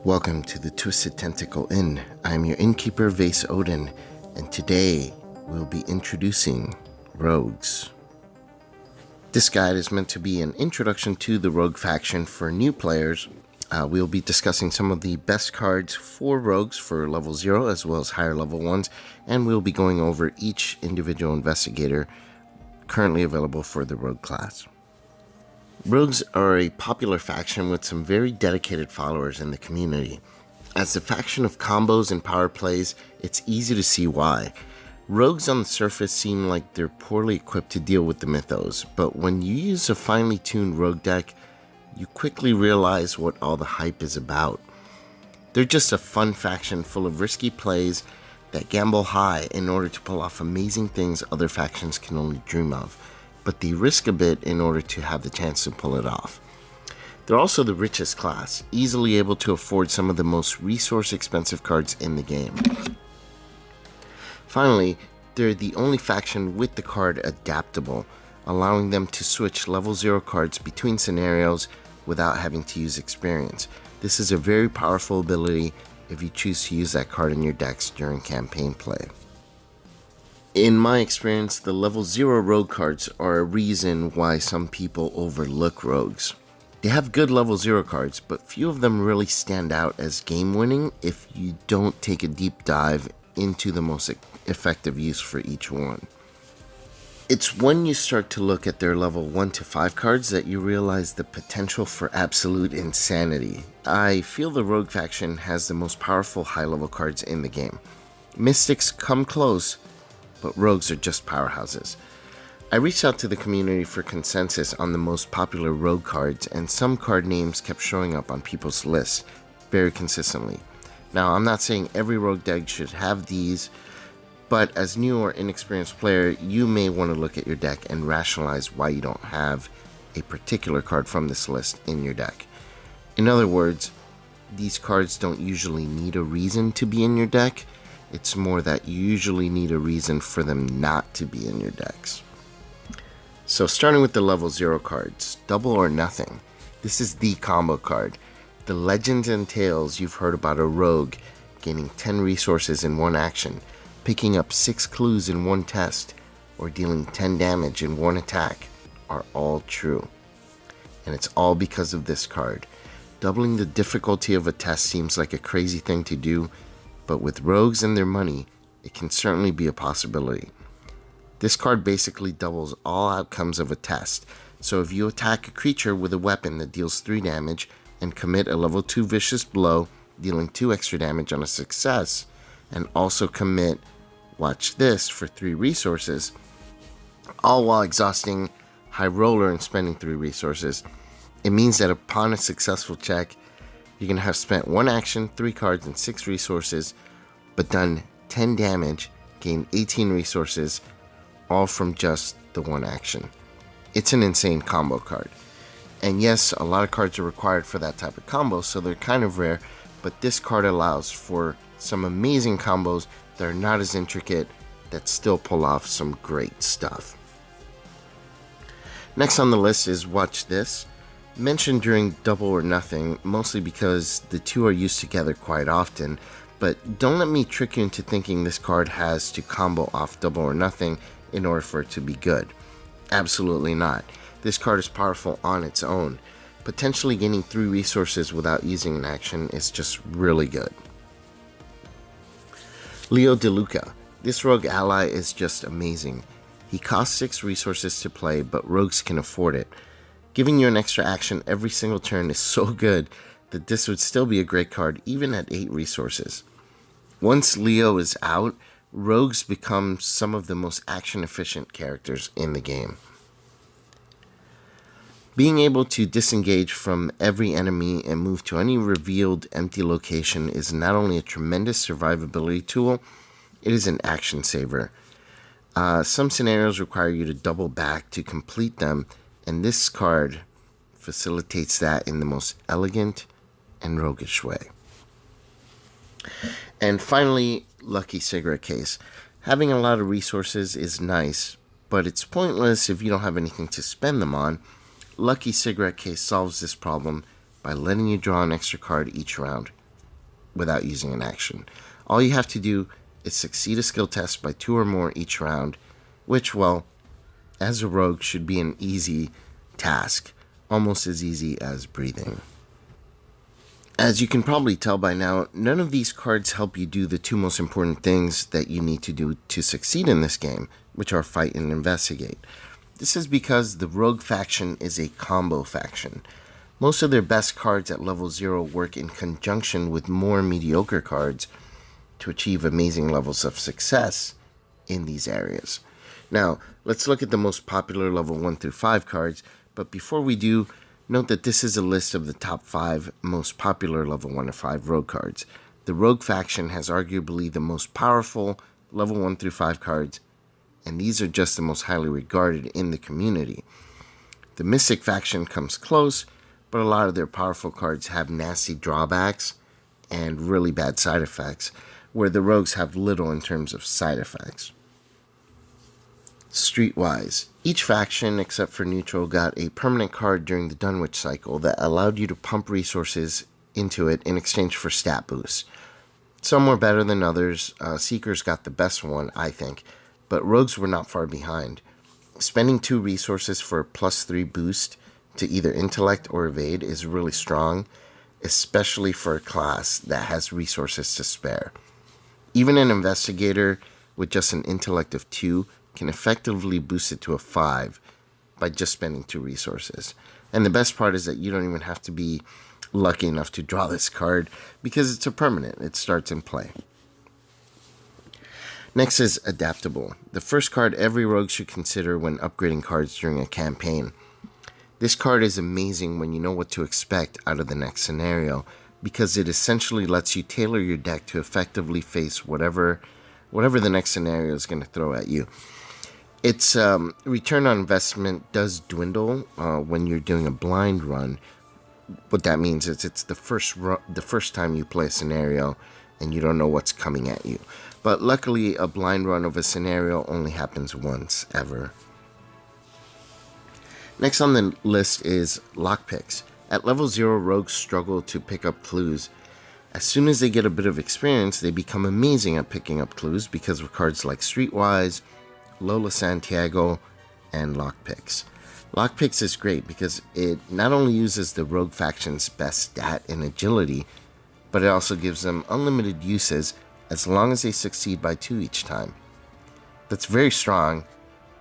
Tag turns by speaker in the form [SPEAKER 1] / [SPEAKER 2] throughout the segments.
[SPEAKER 1] Welcome to the Twisted Tentacle Inn. I'm your innkeeper, Vase Odin, and today we'll be introducing rogues. This guide is meant to be an introduction to the rogue faction for new players. We'll be discussing some of the best cards for rogues for level 0 as well as higher level ones, and we'll be going over each individual investigator currently available for the rogue class. Rogues are a popular faction with some very dedicated followers in the community. As a faction of combos and power plays, it's easy to see why. Rogues on the surface seem like they're poorly equipped to deal with the mythos, but when you use a finely tuned rogue deck, you quickly realize what all the hype is about. They're just a fun faction full of risky plays that gamble high in order to pull off amazing things other factions can only dream of, but they risk a bit in order to have the chance to pull it off. They're also the richest class, easily able to afford some of the most resource expensive cards in the game. Finally, they're the only faction with the card adaptable, allowing them to switch level 0 cards between scenarios without having to use experience. This is a very powerful ability if you choose to use that card in your decks during campaign play. In my experience, the level 0 rogue cards are a reason why some people overlook rogues. They have good level 0 cards, but few of them really stand out as game winning if you don't take a deep dive into the most effective use for each one. It's when you start to look at their level 1 to 5 cards that you realize the potential for absolute insanity. I feel the rogue faction has the most powerful high level cards in the game. Mystics come close, but rogues are just powerhouses. I reached out to the community for consensus on the most popular rogue cards, and some card names kept showing up on people's lists very consistently. Now, I'm not saying every rogue deck should have these, but as new or inexperienced player, you may want to look at your deck and rationalize why you don't have a particular card from this list in your deck. In other words, these cards don't usually need a reason to be in your deck. It's more that you usually need a reason for them not to be in your decks. So starting with the level 0 cards, Double or Nothing. This is the combo card. The legends and tales you've heard about a rogue gaining 10 resources in one action, picking up 6 clues in one test, or dealing 10 damage in one attack are all true. And it's all because of this card. Doubling the difficulty of a test seems like a crazy thing to do, but with rogues and their money, it can certainly be a possibility. This card basically doubles all outcomes of a test, so if you attack a creature with a weapon that deals 3 damage and commit a level 2 vicious blow, dealing 2 extra damage on a success, and also commit, watch this, for 3 resources, all while exhausting High Roller and spending 3 resources, it means that upon a successful check, you're going to have spent 1 action, 3 cards, and 6 resources, but done 10 damage, gained 18 resources, all from just the 1 action. It's an insane combo card. And yes, a lot of cards are required for that type of combo, so they're kind of rare, but this card allows for some amazing combos that are not as intricate, that still pull off some great stuff. Next on the list is Watch This. Mentioned during Double or Nothing, mostly because the two are used together quite often, but don't let me trick you into thinking this card has to combo off Double or Nothing in order for it to be good. Absolutely not. This card is powerful on its own. Potentially gaining 3 resources without using an action is just really good. Leo DeLuca. This rogue ally is just amazing. He costs 6 resources to play, but rogues can afford it. Giving you an extra action every single turn is so good that this would still be a great card even at 8 resources. Once Leo is out, rogues become some of the most action efficient characters in the game. Being able to disengage from every enemy and move to any revealed empty location is not only a tremendous survivability tool, it is an action saver. Some scenarios require you to double back to complete them, and this card facilitates that in the most elegant and roguish way. And finally, Lucky Cigarette Case. Having a lot of resources is nice, but it's pointless if you don't have anything to spend them on. Lucky Cigarette Case solves this problem by letting you draw an extra card each round without using an action. All you have to do is succeed a skill test by 2 or more each round, which, well, as a rogue should be an easy task, almost as easy as breathing. As you can probably tell by now, none of these cards help you do the 2 most important things that you need to do to succeed in this game, which are fight and investigate. This is because the rogue faction is a combo faction. Most of their best cards at level 0 work in conjunction with more mediocre cards to achieve amazing levels of success in these areas. Now, let's look at the most popular level 1 through 5 cards, but before we do, note that this is a list of the top 5 most popular level 1 to 5 rogue cards. The rogue faction has arguably the most powerful level 1 through 5 cards, and these are just the most highly regarded in the community. The mystic faction comes close, but a lot of their powerful cards have nasty drawbacks and really bad side effects, where the rogues have little in terms of side effects. Streetwise, each faction except for neutral got a permanent card during the Dunwich cycle that allowed you to pump resources into it in exchange for stat boosts. Some were better than others. Seekers got the best one, I think, but rogues were not far behind. Spending 2 resources for a +3 boost to either intellect or evade is really strong, especially for a class that has resources to spare. Even an investigator with just an intellect of 2 can effectively boost it to a 5 by just spending 2 resources. And the best part is that you don't even have to be lucky enough to draw this card because it's a permanent. It starts in play. Next is Adaptable, the first card every rogue should consider when upgrading cards during a campaign. This card is amazing when you know what to expect out of the next scenario, because it essentially lets you tailor your deck to effectively face whatever the next scenario is going to throw at you. Its return on investment does dwindle when you're doing a blind run. What that means is it's the first time you play a scenario and you don't know what's coming at you. But luckily, a blind run of a scenario only happens once ever. Next on the list is Lockpicks. At level 0, rogues struggle to pick up clues. As soon as they get a bit of experience, they become amazing at picking up clues because of cards like Streetwise, Lola Santiago, and Lockpicks. Lockpicks is great because it not only uses the rogue faction's best stat in agility, but it also gives them unlimited uses as long as they succeed by 2 each time. That's very strong,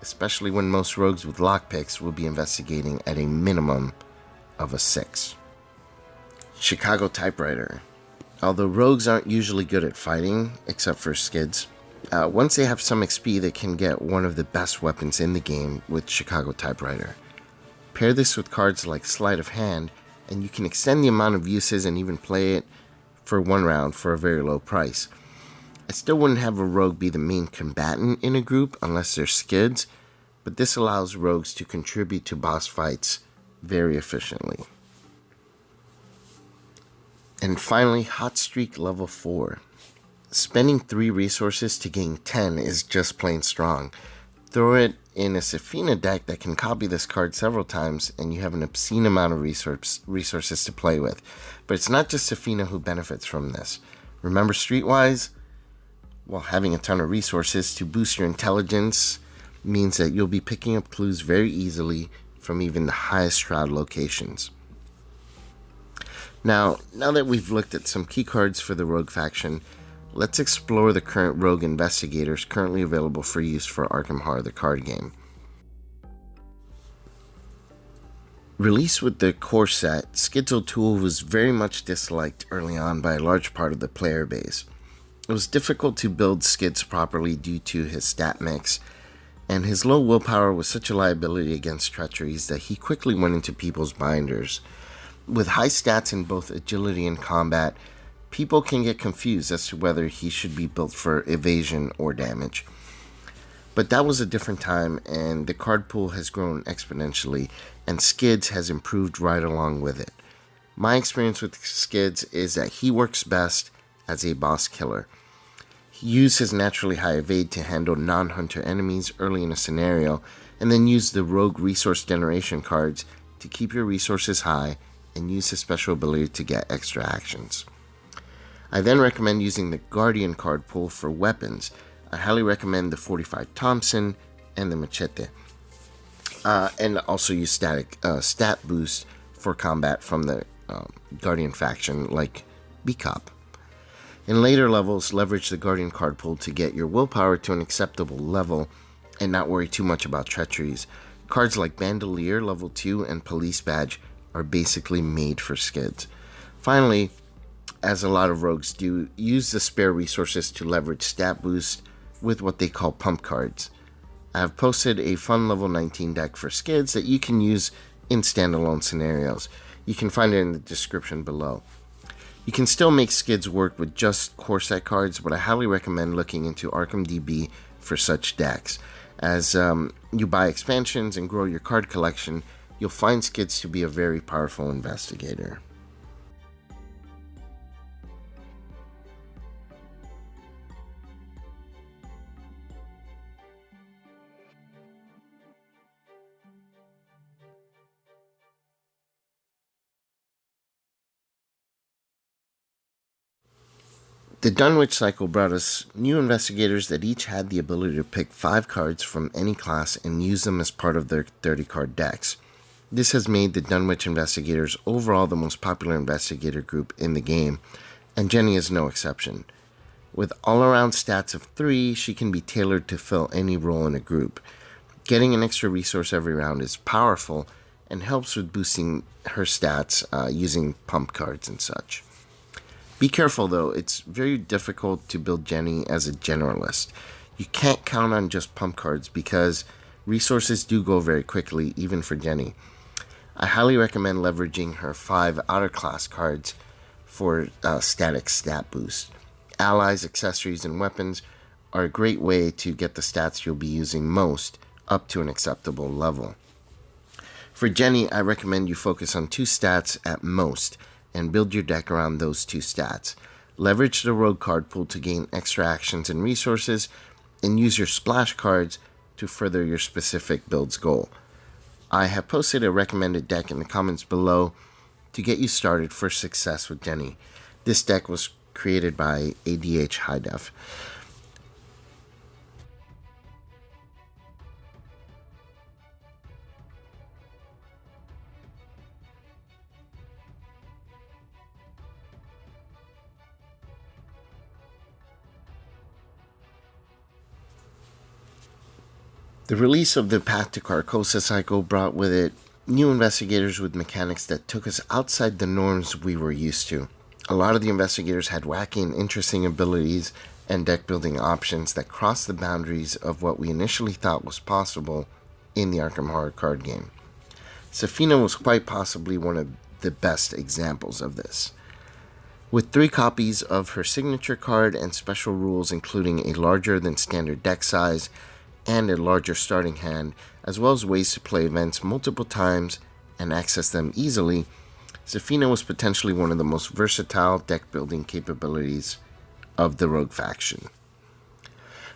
[SPEAKER 1] especially when most rogues with lockpicks will be investigating at a minimum of a 6. Chicago Typewriter. Although rogues aren't usually good at fighting, except for Skids, once they have some XP, they can get one of the best weapons in the game with Chicago Typewriter. Pair this with cards like Sleight of Hand, and you can extend the amount of uses and even play it for 1 round for a very low price. I still wouldn't have a rogue be the main combatant in a group unless they're Skids, but this allows rogues to contribute to boss fights very efficiently. And finally, Hot Streak level 4. Spending 3 resources to gain 10 is just plain strong. Throw it in a Sefina deck that can copy this card several times and you have an obscene amount of resources to play with. But it's not just Safina who benefits from this. Remember Streetwise? Well, having a ton of resources to boost your intelligence means that you'll be picking up clues very easily from even the highest shroud locations. Now that we've looked at some key cards for the rogue faction, let's explore the current rogue investigators currently available for use for Arkham Horror the card game. Released with the core set, Skids O'Toole was very much disliked early on by a large part of the player base. It was difficult to build Skids properly due to his stat mix, and his low willpower was such a liability against treacheries that he quickly went into people's binders. With high stats in both agility and combat, people can get confused as to whether he should be built for evasion or damage. But that was a different time, and the card pool has grown exponentially, and Skids has improved right along with it. My experience with Skids is that he works best as a boss killer. He used his naturally high evade to handle non-hunter enemies early in a scenario, and then use the rogue resource generation cards to keep your resources high and use his special ability to get extra actions. I then recommend using the Guardian card pool for weapons. I highly recommend the 45 Thompson and the Machete. And also use stat boost for combat from the Guardian faction like B-Cop. In later levels, leverage the Guardian card pool to get your willpower to an acceptable level and not worry too much about treacheries. Cards like Bandolier level 2 and Police Badge are basically made for Skids. Finally, as a lot of rogues do, use the spare resources to leverage stat boost with what they call pump cards. I have posted a fun level 19 deck for Skids that you can use in standalone scenarios. You can find it in the description below. You can still make Skids work with just core set cards, but I highly recommend looking into Arkham DB for such decks. As you buy expansions and grow your card collection, you'll find Skids to be a very powerful investigator. The Dunwich cycle brought us new investigators that each had the ability to pick 5 cards from any class and use them as part of their 30-card decks. This has made the Dunwich investigators overall the most popular investigator group in the game, and Jenny is no exception. With all-around stats of 3, she can be tailored to fill any role in a group. Getting an extra resource every round is powerful and helps with boosting her stats using pump cards and such. Be careful though, it's very difficult to build Jenny as a generalist. You can't count on just pump cards because resources do go very quickly, even for Jenny. I highly recommend leveraging her 5 outer class cards for static stat boost. Allies, accessories, and weapons are a great way to get the stats you'll be using most up to an acceptable level. For Jenny, I recommend you focus on 2 stats at most and build your deck around those 2 stats. Leverage the rogue card pool to gain extra actions and resources, and use your splash cards to further your specific build's goal. I have posted a recommended deck in the comments below to get you started for success with Jenny. This deck was created by ADHiDef. The release of the Path to Carcosa cycle brought with it new investigators with mechanics that took us outside the norms we were used to. A lot of the investigators had wacky and interesting abilities and deck building options that crossed the boundaries of what we initially thought was possible in the Arkham Horror card game. Safina was quite possibly one of the best examples of this. With 3 copies of her signature card and special rules including a larger than standard deck size and a larger starting hand, as well as ways to play events multiple times and access them easily, Sefina was potentially one of the most versatile deck building capabilities of the Rogue faction.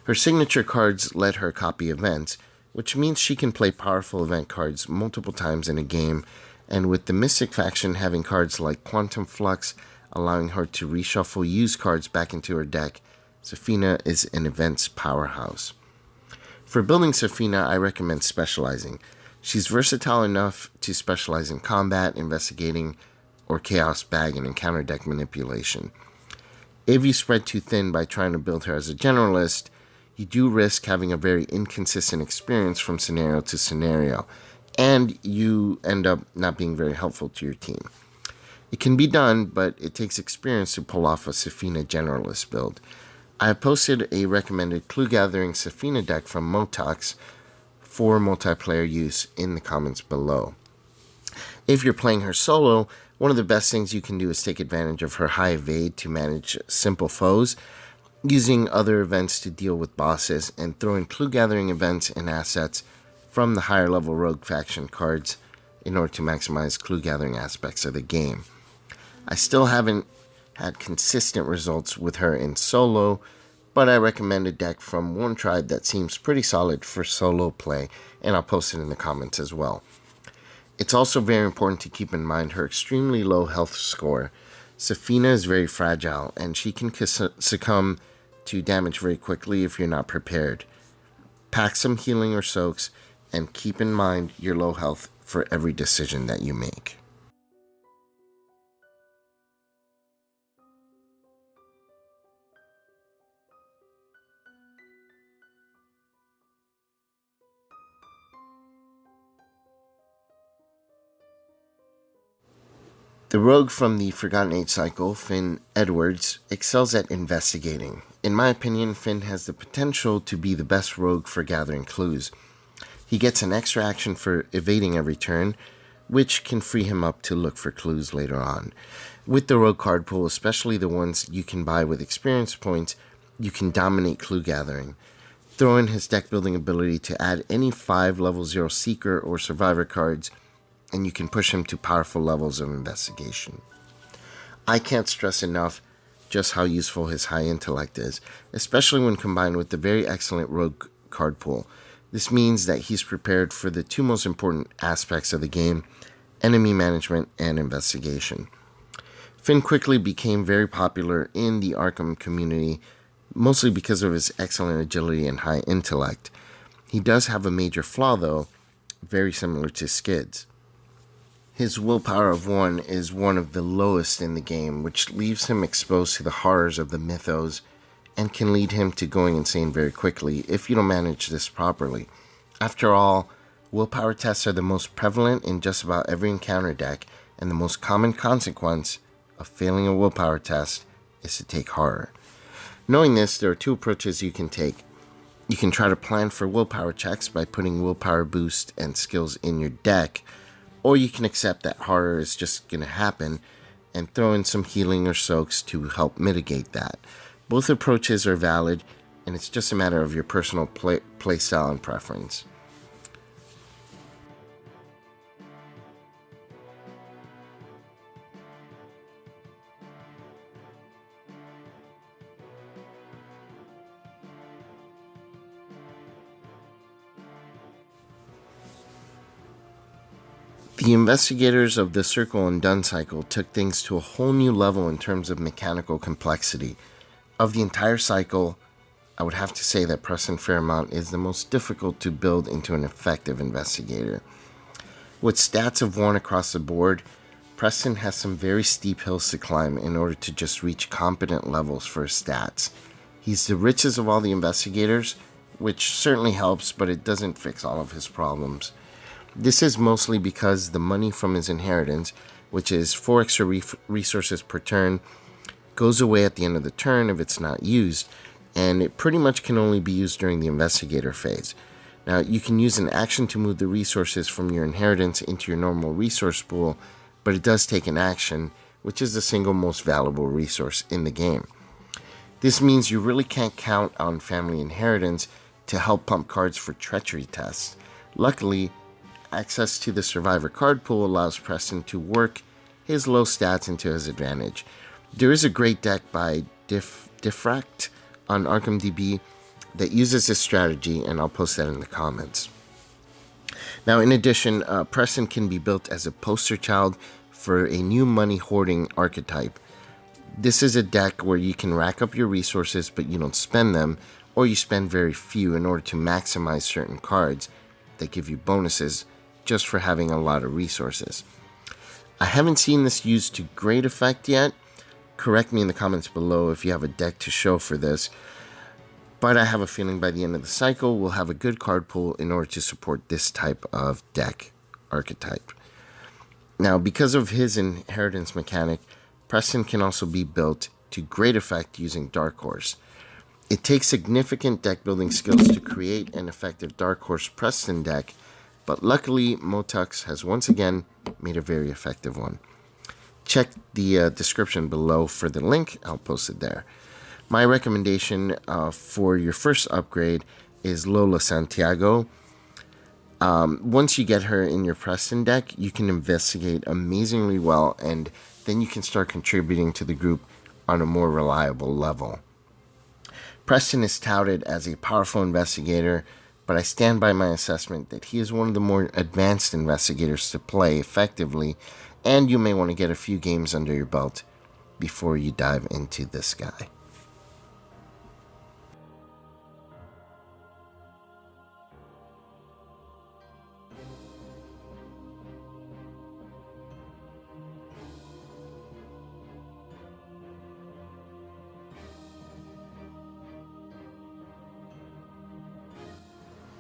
[SPEAKER 1] Her signature cards let her copy events, which means she can play powerful event cards multiple times in a game, and with the Mystic faction having cards like Quantum Flux allowing her to reshuffle used cards back into her deck, Sefina is an events powerhouse. For building Safina, I recommend specializing. She's versatile enough to specialize in combat, investigating, or chaos bag and encounter deck manipulation. If you spread too thin by trying to build her as a generalist, you do risk having a very inconsistent experience from scenario to scenario, and you end up not being very helpful to your team. It can be done, but it takes experience to pull off a Safina generalist build. I have posted a recommended clue gathering Safina deck from Motux for multiplayer use in the comments below. If you're playing her solo, one of the best things you can do is take advantage of her high evade to manage simple foes, using other events to deal with bosses, and throw in clue gathering events and assets from the higher level rogue faction cards in order to maximize clue gathering aspects of the game. I still haven't had consistent results with her in solo, but I recommend a deck from Onetribe that seems pretty solid for solo play, and I'll post it in the comments as well. It's also very important to keep in mind her extremely low health score. Safina is very fragile, and she can succumb to damage very quickly if you're not prepared. Pack some healing or soaks, and keep in mind your low health for every decision that you make. The rogue from the Forgotten Age cycle, Finn Edwards, excels at investigating. In my opinion, Finn has the potential to be the best rogue for gathering clues. He gets an extra action for evading every turn, which can free him up to look for clues later on. With the rogue card pool, especially the ones you can buy with experience points, you can dominate clue gathering. Throw in his deck building ability to add any 5 level 0 Seeker or Survivor cards, and you can push him to powerful levels of investigation. I can't stress enough just how useful his high intellect is, especially when combined with the very excellent rogue card pool. This means that he's prepared for the 2 most important aspects of the game, enemy management and investigation. Finn quickly became very popular in the Arkham community, mostly because of his excellent agility and high intellect. He does have a major flaw though, very similar to Skids. His willpower of 1 is one of the lowest in the game, which leaves him exposed to the horrors of the mythos and can lead him to going insane very quickly if you don't manage this properly. After all, willpower tests are the most prevalent in just about every encounter deck, and the most common consequence of failing a willpower test is to take horror. Knowing this, there are 2 approaches you can take. You can try to plan for willpower checks by putting willpower boost and skills in your deck, or you can accept that horror is just going to happen and throw in some healing or soaks to help mitigate that. Both approaches are valid, and it's just a matter of your personal play style and preference. The investigators of the Circle and Done cycle took things to a whole new level in terms of mechanical complexity. Of the entire cycle, I would have to say that Preston Fairmont is the most difficult to build into an effective investigator. With stats of 1 across the board, Preston has some very steep hills to climb in order to just reach competent levels for his stats. He's the richest of all the investigators, which certainly helps, but it doesn't fix all of his problems. This is mostly because the money from his inheritance, which is 4 extra resources per turn, goes away at the end of the turn if it's not used, and it pretty much can only be used during the investigator phase. Now, you can use an action to move the resources from your inheritance into your normal resource pool, but it does take an action, which is the single most valuable resource in the game. This means you really can't count on family inheritance to help pump cards for treachery tests. Luckily, access to the Survivor card pool allows Preston to work his low stats into his advantage. There is a great deck by Difrakt on Arkham DB that uses this strategy, and I'll post that in the comments. Now, in addition, Preston can be built as a poster child for a new money hoarding archetype. This is a deck where you can rack up your resources but you don't spend them, or you spend very few in order to maximize certain cards that give you bonuses just for having a lot of resources. I haven't seen this used to great effect yet. Correct me in the comments below if you have a deck to show for this, but I have a feeling by the end of the cycle we'll have a good card pool in order to support this type of deck archetype. Now, because of his inheritance mechanic, Preston can also be built to great effect using Dark Horse. It takes significant deck building skills to create an effective Dark Horse Preston deck, but luckily Motux has once again made a very effective one. Check the description below for the link. I'll post it there. My recommendation for your first upgrade is Lola Santiago. Once you get her in your Preston deck, you can investigate amazingly well, and then you can start contributing to the group on a more reliable level. Preston is touted as a powerful investigator, but I stand by my assessment that he is one of the more advanced investigators to play effectively, and you may want to get a few games under your belt before you dive into this guy.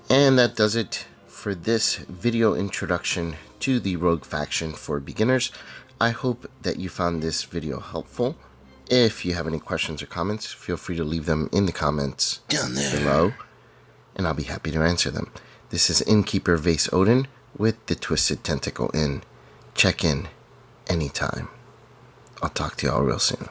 [SPEAKER 1] And that does it for this video introduction to the Rogue faction for beginners. I hope that you found this video helpful. If you have any questions or comments, feel free to leave them in the comments down there below, and I'll be happy to answer them. This is Innkeeper Vase Odin with the Twisted Tentacle Inn. Check in anytime. I'll talk to you all real soon.